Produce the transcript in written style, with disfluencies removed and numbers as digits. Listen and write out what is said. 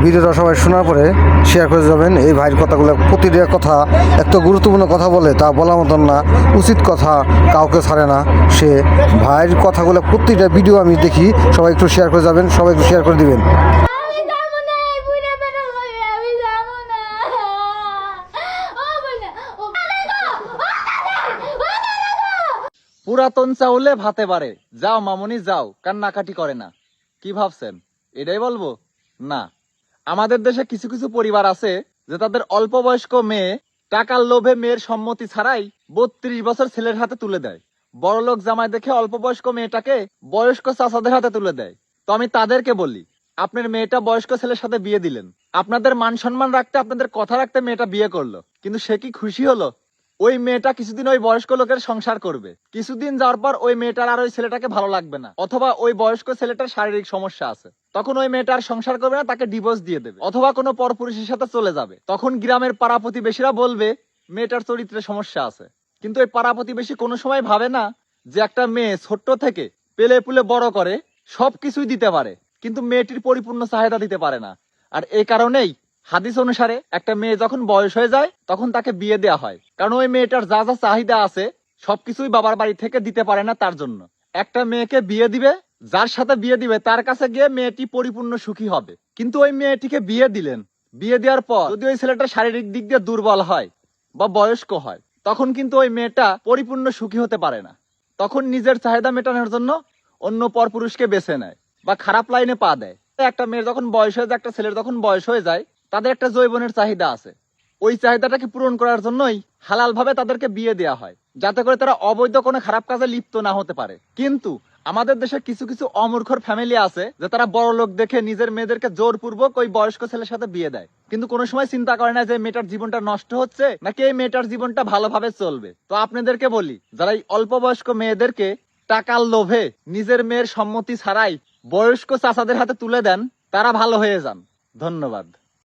ভিডিওটা সবাই শোনার পরে শেয়ার করে যাবেন। এই ভাইয়ের কথাগুলো প্রতিটা কথা এত গুরুত্বপূর্ণ কথা বলে, তা বলার মতন না, উচিত কথা কাউকে ছাড়ে না সে। ভাইয়ের কথাগুলো প্রতিটা ভিডিও আমি দেখি, সবাই একটু শেয়ার করে যাবেন, সবাই একটু শেয়ার করে দিবেন। পুরাতন চাউলে ভাতে পারে, যাও মামুনি যাও, কান্নাকাটি করে না। কি ভাবছেন এটাই বলবো? না, আমাদের দেশে কিছু কিছু পরিবার আছে যে তাদের অল্প বয়স্ক মেয়ে টাকার লোভে মেয়ের সম্মতি ছাড়াই 32 বছর ছেলের হাতে তুলে দেয়। বড়লোক জামাই দেখে অল্প বয়স্ক মেয়েটাকে বয়স্ক চাচাদের হাতে তুলে দেয়। তো আমি তাদেরকে বলি, আপনার মেয়েটা বয়স্ক ছেলের সাথে বিয়ে দিলেন, আপনাদের মান সম্মান রাখতে, আপনাদের কথা রাখতে মেয়েটা বিয়ে করলো, কিন্তু সে কি খুশি হলো? ওই মেয়েটা কিছুদিন ওই বয়স্ক লোকের সংসার করবে, কিছুদিন যাওয়ার পর ওই মেয়েটার আর ওই ছেলেটাকে ভালো লাগবে না, অথবা ওই বয়স্ক ছেলেটার শারীরিক সমস্যা আছে, তখন ওই মেয়েটার সংসার করবে না, তাকে ডিভোর্স দিয়ে দেবে, অথবা কোনো পরপুরুষের সাথে চলে যাবে। তখন গ্রামের পাড়া প্রতিবেশীরা বলবে মেয়েটার চরিত্রে সমস্যা আছে। কিন্তু ওই পাড়া প্রতিবেশী কোনো সময় ভাবে না যে একটা মেয়ে ছোট্ট থেকে পেলে পুলে বড় করে সবকিছুই দিতে পারে, কিন্তু মেয়েটির পরিপূর্ণ চাহিদা দিতে পারে না। আর এই কারণেই হাদিস অনুসারে একটা মেয়ে যখন বয়স হয়ে যায় তখন তাকে বিয়ে দেওয়া হয়, কারণ ওই মেয়েটার যা যা চাহিদা আছে সবকিছুই বাবার বাড়ি থেকে দিতে পারে না। তার জন্য একটা মেয়েকে বিয়ে দিবে, যার সাথে বিয়ে দিবে তার কাছে গিয়ে মেয়েটি পরিপূর্ণ সুখী হবে। কিন্তু ওই মেয়েটিকে বিয়ে দিলেন, বিয়ে দেওয়ার পর যদি ওই ছেলেটা শারীরিক দিক দিয়ে দুর্বল হয় বা বয়স্ক হয়, তখন কিন্তু ওই মেয়েটা পরিপূর্ণ সুখী হতে পারে না। তখন নিজের চাহিদা মেটানোর জন্য অন্য পরপুরুষকে বেছে নেয় বা খারাপ লাইনে পা দেয়। একটা মেয়ের যখন বয়স হয়ে যায়, একটা ছেলের যখন বয়স হয়ে যায়, তাদের একটা যৌবনের চাহিদা আছে। ওই চাহিদাটাকে পূরণ করার জন্যই হালাল ভাবে তাদেরকে বিয়ে দেওয়া হয়, যাতে করে তারা অবৈধ কোনো খারাপ কাজে লিপ্ত না হতে পারে। কিন্তু আমাদের দেশে কিছু কিছু অমূর্খর ফ্যামিলি আছে যে তারা বড় লোক দেখে নিজের মেয়েদেরকে জোরপূর্বক ওই বয়স্ক ছেলের সাথে বিয়ে দেয়, কিন্তু কোনো সময় চিন্তা করে না যে মেয়েটার জীবনটা নষ্ট হচ্ছে নাকি এই মেয়েটার জীবনটা ভালোভাবে চলবে। তো আপনাদেরকে বলি, যারা এই অল্প বয়স্ক মেয়েদেরকে টাকার লোভে নিজের মেয়ের সম্মতি ছাড়াই বয়স্ক চাচাদের হাতে তুলে দেন, তারা ভালো হয়ে যান। ধন্যবাদ।